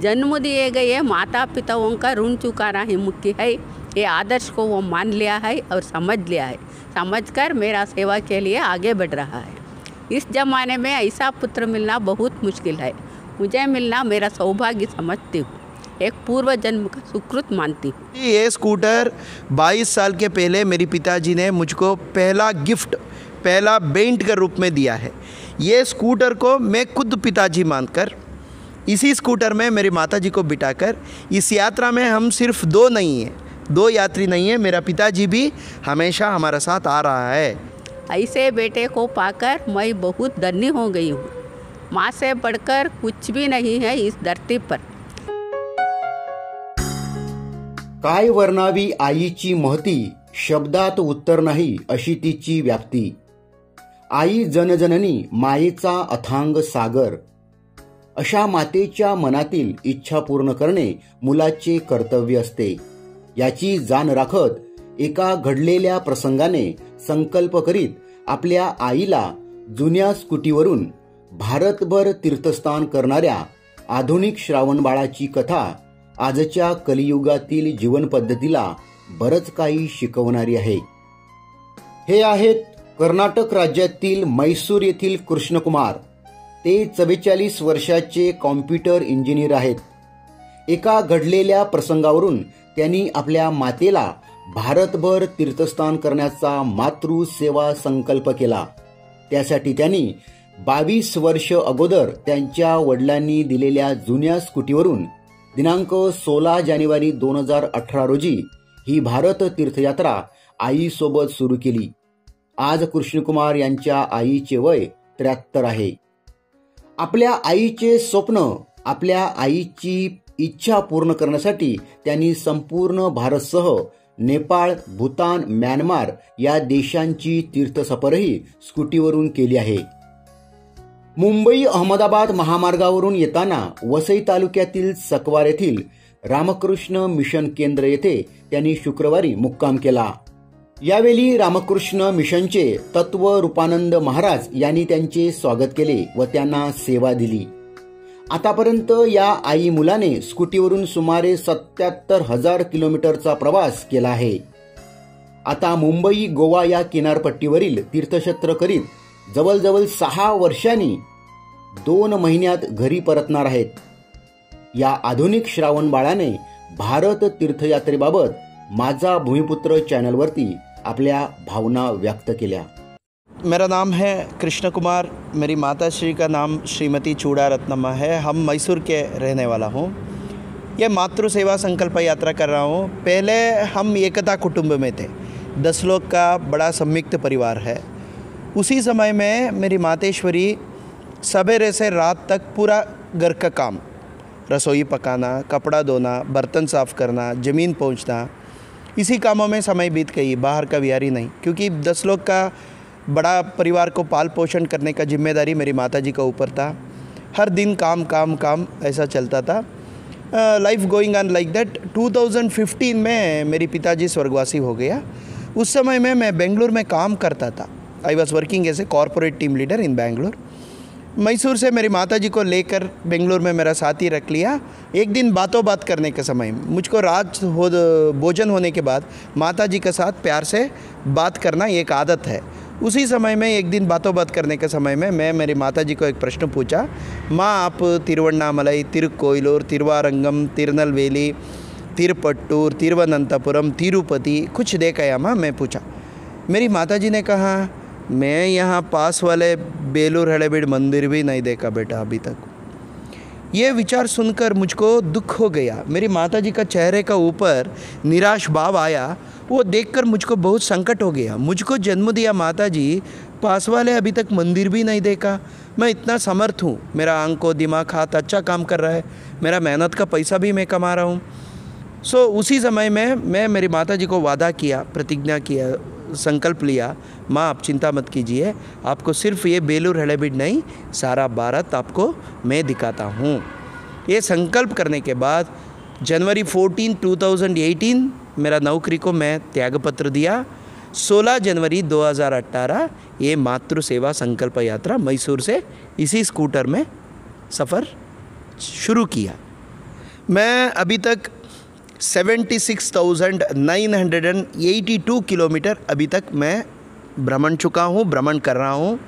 जन्म दिए गए माता पिताओं का ऋण चुकाना ही मुख्य है। ये आदर्श को वो मान लिया है और समझ लिया है, समझकर मेरा सेवा के लिए आगे बढ़ रहा है। इस जमाने में ऐसा पुत्र मिलना बहुत मुश्किल है। मुझे मिलना मेरा सौभाग्य समझती हूँ, एक पूर्व जन्म का सुकृत मानती हूँ। ये स्कूटर 22 साल के पहले मेरे पिताजी ने मुझको पहला गिफ्ट, पहला बेंट के रूप में दिया है। ये स्कूटर को मैं खुद पिताजी मानकर इसी स्कूटर में मेरी माताजी को बिठाकर इस यात्रा में हम सिर्फ दो यात्री नहीं है, मेरा पिताजी भी हमेशा हमारा साथ आ रहा है। ऐसे बेटे को पाकर मैं बहुत धन्य हो गई हूँ। माँ से बढ़कर कुछ भी नहीं है इस धरती पर। काय वर्णावी आईची महती, शब्दात उत्तर नाही अशी तिची व्याप्ती। आई जनजननी मायेचा अथांग सागर। अशा मातेच्या मनातील इच्छा पूर्ण करणे मुलाचे कर्तव्य असते। याची जाण राखत एका घडलेल्या प्रसंगाने संकल्प करीत आपल्या आईला जुन्या स्कूटीवरून भारतभर तीर्थस्थान करणाऱ्या आधुनिक श्रावणबाळाची कथा आजच्या कलियुगातील जीवन पद्धतीला बरंच काही शिकवणारी आहे। हे आहेत कर्नाटक राज्यातील मैसूर येथील कृष्णकुमार। ते 44 वर्षाचे कॉम्प्युटर इंजिनियर आहेत। एका घडलेल्या प्रसंगावरून त्यांनी आपल्या मातेला भारतभर तीर्थस्थान करण्याचा मातृसेवा संकल्प केला। त्यासाठी त्यांनी 22 वर्ष अगोदर त्यांच्या वडिलांनी दिलेल्या जुन्या स्कूटीवरून दिनांक 16 जानेवारी 2018 रोजी ही भारत तीर्थयात्रा आईसोबत सुरू केली। आज कृष्णकुमार यांच्या आईचे वय 73 आहे। आपल्या आईचे स्वप्न, आपल्या आईची इच्छा पूर्ण करण्यासाठी त्यांनी संपूर्ण भारतसह नेपाळ, भूतान, म्यानमार या देशांची तीर्थसफरही स्कूटीवरून केली आहे। मुंबई अहमदाबाद महामार्गावरून येताना वसई तालुक्यातील सकवार येथील रामकृष्ण मिशन केंद्र येथे त्यांनी शुक्रवारी मुक्काम केला। यावेळी रामकृष्ण मिशनचे तत्व रूपानंद महाराज यांनी त्यांचे स्वागत केले व त्यांना सेवा दिली। आतापर्यंत या आई मुलाने स्कूटीवरून सुमारे 77,000 किलोमीटरचा प्रवास केला आहे। आता मुंबई गोवा या किनारपट्टीवरील तीर्थक्षेत्र करीत जवळजवळ 6 वर्षांनी 2 महिन्यात घरी परतणार आहेत। या आधुनिक श्रावण बाळाने भारत तीर्थयात्रेबाबत माझा भूमिपुत्र चॅनलवरती आपल्या भावना व्यक्त केल्या। मेरा नाम है कृष्ण कुमार, मेरी माता श्री का नाम श्रीमती चूड़ा रत्नम्मा है। हम मैसूर के रहने वाला हूँ। ये मातृ सेवा संकल्प यात्रा कर रहा हूँ। पहले हम एकता कुटुंब में थे, 10 लोग का बड़ा संयुक्त परिवार है। उसी समय में मेरी मातेश्वरी सवेरे से रात तक पूरा घर का काम, रसोई पकाना, कपड़ा धोना, बर्तन साफ़ करना, ज़मीन पहुँचना, इसी कामों में समय बीत गई। बाहर का विहारी नहीं, क्योंकि 10 लोग का बड़ा परिवार को पाल पोषण करने का जिम्मेदारी मेरी माताजी का ऊपर था। हर दिन काम काम काम ऐसा चलता था। Life going on like that. 2015 में मेरे पिताजी स्वर्गवासी हो गया। उस समय में मैं बेंगलुरु में काम करता था। I was working as a corporate team leader in Bengaluru. Mysore से मेरी माताजी को लेकर बेंगलुरु में मेरा साथी रख लिया। एक दिन बातों बात करने के समय मुझको भोजन होने के बाद माताजी के साथ प्यार से बात करना एक आदत है। उसी समय में एक दिन बातों बात करने के समय में मैं मेरी माताजी को एक प्रश्न पूछा, माँ आप तिरुवन्नामलाई, तिरुकोयलूर, तिरुवारंगम, तिरुनलवेली, तिरुपट्टूर, तिरुवनंतपुरम, तिरुपति कुछ देखा या माँ? मैं पूछा। मेरी माताजी ने कहा, मैं यहाँ पास वाले बेलूर हड़ेबीड़ मंदिर भी नहीं देखा बेटा अभी तक। ये विचार सुनकर मुझको दुख हो गया। मेरी माताजी का चेहरे का ऊपर निराश भाव आया। वो देखकर मुझको बहुत संकट हो गया। मुझको जन्म दिया माताजी, पास वाले अभी तक मंदिर भी नहीं देखा। मैं इतना समर्थ हूँ, मेरा आंखों दिमाग हाथ अच्छा काम कर रहा है, मेरा मेहनत का पैसा भी मैं कमा रहा हूँ। उसी समय में मैं मेरी माताजी को वादा किया, प्रतिज्ञा किया, संकल्प लिया, माँ आप चिंता मत कीजिए, आपको सिर्फ ये बेलूर हड़ेबीड़ नहीं सारा भारत आपको मैं दिखाता हूँ। ये संकल्प करने के बाद जनवरी 14, 2018 मेरा नौकरी को मैं त्यागपत्र दिया। 16 जनवरी 2018 ये मातृ सेवा संकल्प यात्रा मैसूर से इसी स्कूटर में सफ़र शुरू किया। मैं अभी तक 76,982 किलोमीटर अभी तक मैं भ्रमण चुका हूँ, भ्रमण कर रहा हूँ।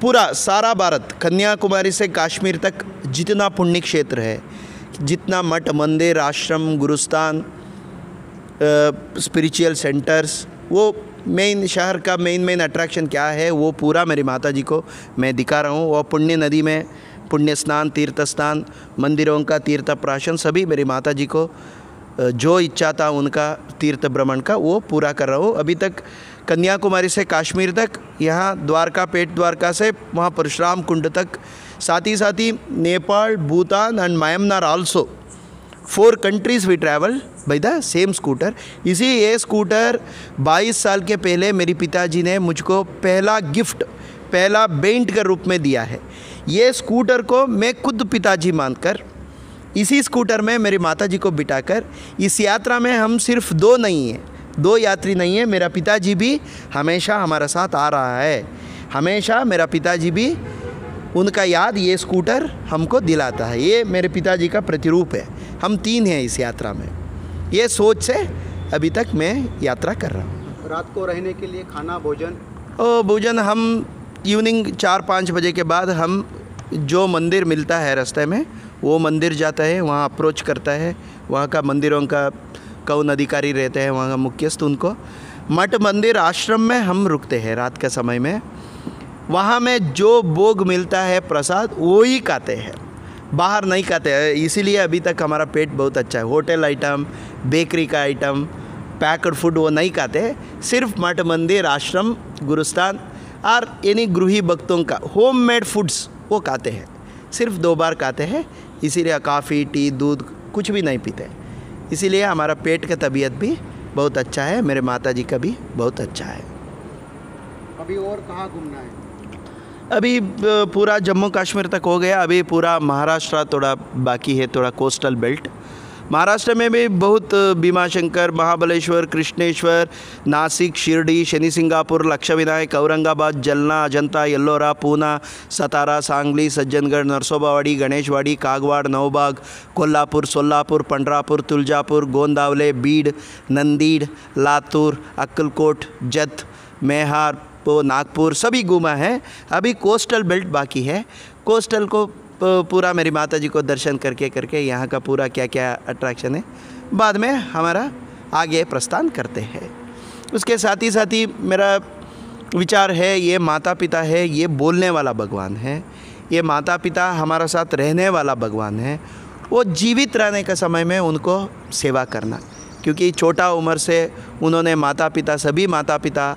पूरा सारा भारत, कन्याकुमारी से कश्मीर तक जितना पुण्य क्षेत्र है, जितना मठ मंदिर आश्रम गुरुस्थान स्पिरिचुअल सेंटर्स, वो मेन शहर का मेन अट्रैक्शन क्या है वो पूरा मेरी माता जी को मैं दिखा रहा हूँ। और पुण्य नदी में पुण्य स्नान, तीर्थ स्थान, मंदिरों का तीर्थ प्राशन सभी मेरी माता जी को जो इच्छा था उनका तीर्थ भ्रमण का वो पूरा कर रहा हूँ। अभी तक कन्याकुमारी से कश्मीर तक, यहाँ द्वारका, पेट द्वारका से वहाँ परशुराम कुंड तक, साथ ही Nepal, Bhutan and Myanmar also 4 countries we travel by the same scooter. इसी ये स्कूटर 22 साल के पहले मेरे पिताजी ने मुझको पहला गिफ्ट, पहला बेंट के रूप में दिया है। ये स्कूटर को मैं खुद पिताजी मानकर इसी स्कूटर में मेरी माता जी को बिठाकर इस यात्रा में हम सिर्फ 2 नहीं हैं, 2 यात्री नहीं है, मेरा पिताजी भी हमेशा हमारा साथ आ रहा है। हमेशा मेरा पिताजी भी, उनका याद ये स्कूटर हमको दिलाता है। ये मेरे पिताजी का प्रतिरूप है। हम 3 हैं इस यात्रा में। ये सोच से अभी तक मैं यात्रा कर रहा हूँ। रात को रहने के लिए खाना, भोजन? भोजन हम इवनिंग 4-5 बजे के बाद हम जो मंदिर मिलता है रास्ते में वो मंदिर जाता है, वहाँ अप्रोच करता है। वहाँ का मंदिरों का कौन अधिकारी रहते हैं, वहाँ का मुख्यस्थ, उनको मठ मंदिर आश्रम में हम रुकते हैं रात के समय में। वहाँ में जो भोग मिलता है प्रसाद वो ही खाते हैं, बाहर नहीं खाते हैं। इसीलिए अभी तक हमारा पेट बहुत अच्छा है। होटल आइटम, बेकरी का आइटम, पैक्ड फूड वो नहीं खाते। सिर्फ मठ मंदिर आश्रम गुरुस्थान और यानी गृही भक्तों का होममेड फूड्स वो खाते हैं। सिर्फ 2 बार खाते हैं। इसीलिए कॉफ़ी, टी, दूध कुछ भी नहीं पीते। इसीलिए हमारा पेट का तबीयत भी बहुत अच्छा है, मेरे माता जी का भी बहुत अच्छा है। अभी और कहाँ घूमना है? अभी पूरा जम्मू कश्मीर तक हो गया। अभी पूरा महाराष्ट्र थोड़ा बाकी है, थोड़ा कोस्टल बेल्ट। महाराष्ट्र में भी बहुत भीमाशंकर, महाबलेश्वर, कृष्णेश्वर, नासिक, शिरडी, शनि सिंगापुर, लक्षविनायक, औरंगाबाद, जलना, अजंता, येल्लोरा, पूना, सतारा, सांगली, सज्जनगढ़, नरसोबावाड़ी, गणेशवाड़ी, कागवाड़, नवबाग, कोल्हापुर, सोलापुर, पंडरापुर, तुलजापुर, गोंदावले, बीड, नंदीड़, लातूर, अक्कलकोट, जत, मेहार, नागपुर सभी घूमा है। अभी कोस्टल बेल्ट बाकी है। कोस्टल को पूरा मेरी माता जी को दर्शन करके यहाँ का पूरा क्या क्या अट्रैक्शन है बाद में हमारा आगे प्रस्थान करते हैं। उसके साथ ही मेरा विचार है, ये माता पिता है, ये बोलने वाला भगवान है। ये माता पिता हमारा साथ रहने वाला भगवान है। वो जीवित रहने के समय में उनको सेवा करना, क्योंकि छोटा उम्र से उन्होंने माता पिता, सभी माता पिता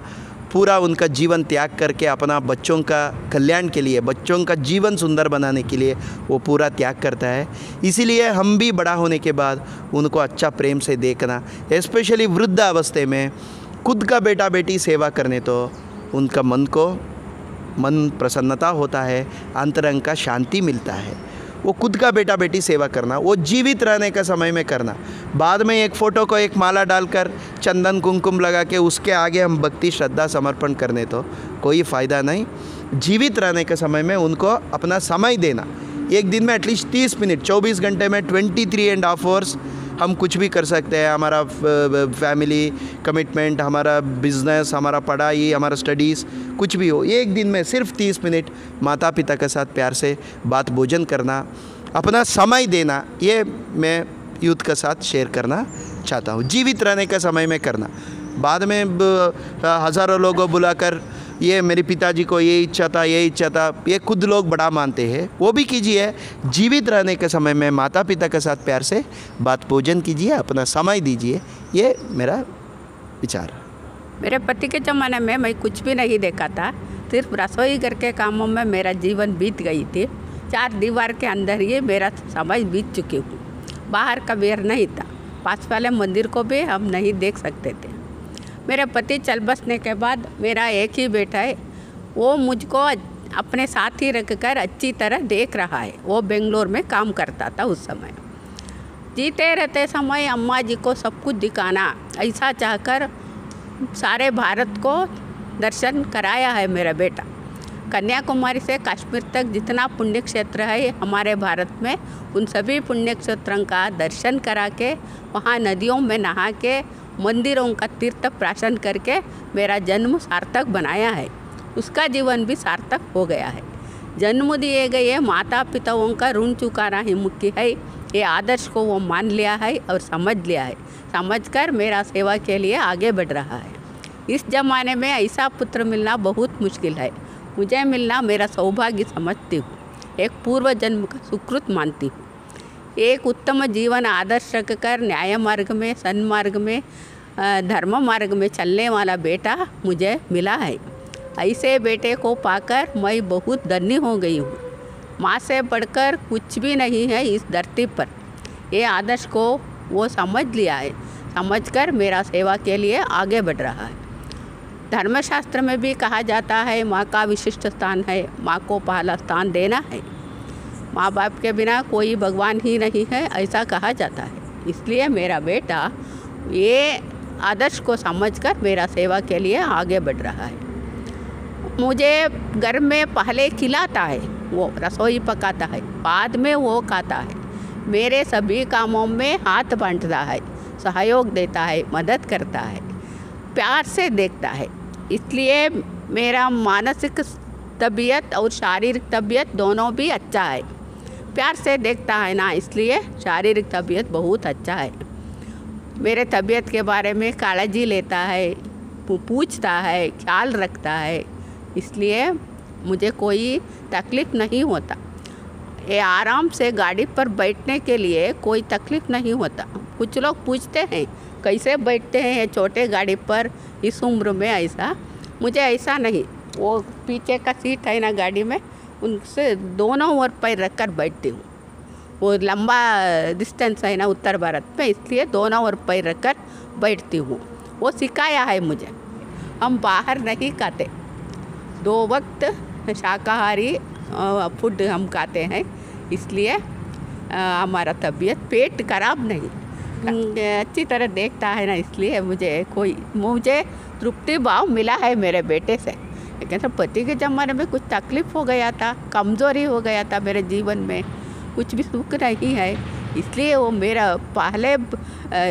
पूरा उनका जीवन त्याग करके अपना बच्चों का कल्याण के लिए, बच्चों का जीवन सुंदर बनाने के लिए वो पूरा त्याग करता है। इसीलिए हम भी बड़ा होने के बाद उनको अच्छा प्रेम से देखना, स्पेशली वृद्ध अवस्था में खुद का बेटा बेटी सेवा करने तो उनका मन प्रसन्नता होता है, अंतरंग का शांति मिलता है। वो खुद का बेटा बेटी सेवा करना, वो जीवित रहने का समय में करना। बाद में एक फ़ोटो को एक माला डालकर चंदन कुमकुम लगा के उसके आगे हम भक्ति श्रद्धा समर्पण करने तो कोई फ़ायदा नहीं। जीवित रहने के समय में उनको अपना समय देना। एक दिन में एटलीस्ट 30 मिनट, 24 घंटे में 23.5 आवर्स हम कुछ भी कर सकते हैं। हमारा फैमिली कमिटमेंट, हमारा बिजनेस, हमारा पढ़ाई, हमारा स्टडीज़ कुछ भी हो, एक दिन में सिर्फ 30 मिनट माता पिता के साथ प्यार से बात भोजन करना, अपना समय देना, ये मैं यूथ के साथ शेयर करना चाहता हूँ। जीवित रहने का समय में करना। बाद में हज़ारों लोगों बुलाकर ये मेरे पिताजी को ये इच्छा था, ये खुद लोग बड़ा मानते हैं, वो भी कीजिए। जीवित रहने के समय में माता पिता के साथ प्यार से बात भोजन कीजिए, अपना समय दीजिए। ये मेरा विचार। मेरे पति के ज़माने में मैं कुछ भी नहीं देखा था, सिर्फ रसोई घर के कामों में मेरा जीवन बीत गई थी। 4 दीवार के अंदर ही मेरा समय बीत चुकी हूँ। बाहर का बेर नहीं था, पास वाले मंदिर को भी हम नहीं देख सकते थे। मेरे पति चल बसने के बाद मेरा एक ही बेटा है, वो मुझको अपने साथ ही रखकर अच्छी तरह देख रहा है। वो बेंगलोर में काम करता था उस समय। जीते रहते समय अम्मा जी को सब कुछ दिखाना, ऐसा चाहकर सारे भारत को दर्शन कराया है मेरा बेटा। कन्याकुमारी से कश्मीर तक जितना पुण्य क्षेत्र है हमारे भारत में, उन सभी पुण्य क्षेत्रों का दर्शन करा के, वहाँ नदियों में नहा के, मंदिरों का तीर्थ प्राशन करके मेरा जन्म सार्थक बनाया है। उसका जीवन भी सार्थक हो गया है। जन्म दिए गए माता पिताओं का ऋण चुकाना ही मुख्य है। ये आदर्श को वो मान लिया है और समझ लिया है। समझकर मेरा सेवा के लिए आगे बढ़ रहा है। इस ज़माने में ऐसा पुत्र मिलना बहुत मुश्किल है। मुझे मिलना मेरा सौभाग्य समझती हूँ। एक पूर्व जन्म का सुकृत मानती हूँ। एक उत्तम जीवन आदर्श रखकर न्याय मार्ग में, सन्मार्ग में, धर्म मार्ग में चलने वाला बेटा मुझे मिला है। ऐसे बेटे को पाकर मैं बहुत धन्य हो गई हूँ। माँ से बढ़कर कुछ भी नहीं है इस धरती पर। ये आदर्श को वो समझ लिया है। समझकर मेरा सेवा के लिए आगे बढ़ रहा है। धर्मशास्त्र में भी कहा जाता है माँ का विशिष्ट स्थान है, माँ को पहला स्थान देना है। माँ बाप के बिना कोई भगवान ही नहीं है, ऐसा कहा जाता है। इसलिए मेरा बेटा ये आदर्श को समझकर मेरा सेवा के लिए आगे बढ़ रहा है। मुझे घर में पहले खिलाता है, वो रसोई पकाता है, बाद में वो खाता है। मेरे सभी कामों में हाथ बांटता है, सहयोग देता है, मदद करता है, प्यार से देखता है। इसलिए मेरा मानसिक तबीयत और शारीरिक तबीयत दोनों भी अच्छा है। प्यार से देखता है ना, इसलिए शारीरिक तबीयत बहुत अच्छा है। मेरे तबीयत के बारे में काळजी लेता है, पूछता है, ख्याल रखता है। इसलिए मुझे कोई तकलीफ़ नहीं होता। ये आराम से गाड़ी पर बैठने के लिए कोई तकलीफ़ नहीं होता। कुछ लोग पूछते हैं कैसे बैठते हैं ये छोटे गाड़ी पर इस उम्र में, ऐसा मुझे ऐसा नहीं। वो पीछे का सीट है ना गाड़ी में, उनसे दोनों ओर पैर रख कर बैठती हूँ। वो लंबा डिस्टेंस है ना उत्तर भारत में, इसलिए दोनों ओर पैर रख कर बैठती हूँ। वो सिखाया है मुझे। हम बाहर नहीं खाते, 2 वक्त शाकाहारी फूड हम खाते हैं। इसलिए हमारा तबीयत पेट खराब नहीं, अच्छी तरह देखता है ना। इसलिए मुझे तृप्ति भाव मिला है मेरे बेटे से। लेकिन सब पति के ज़माने में कुछ तकलीफ़ हो गया था, कमज़ोरी हो गया था मेरे जीवन में, कुछ भी सुख नहीं है। इसलिए वो मेरा पहले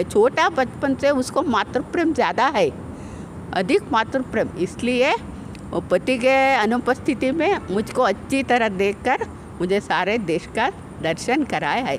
छोटा बचपन से उसको मातृ प्रेम ज़्यादा है, अधिक मातृ प्रेम। इसलिए वो पति के अनुपस्थिति में मुझको अच्छी तरह देखकर मुझे सारे देश का दर्शन कराया है।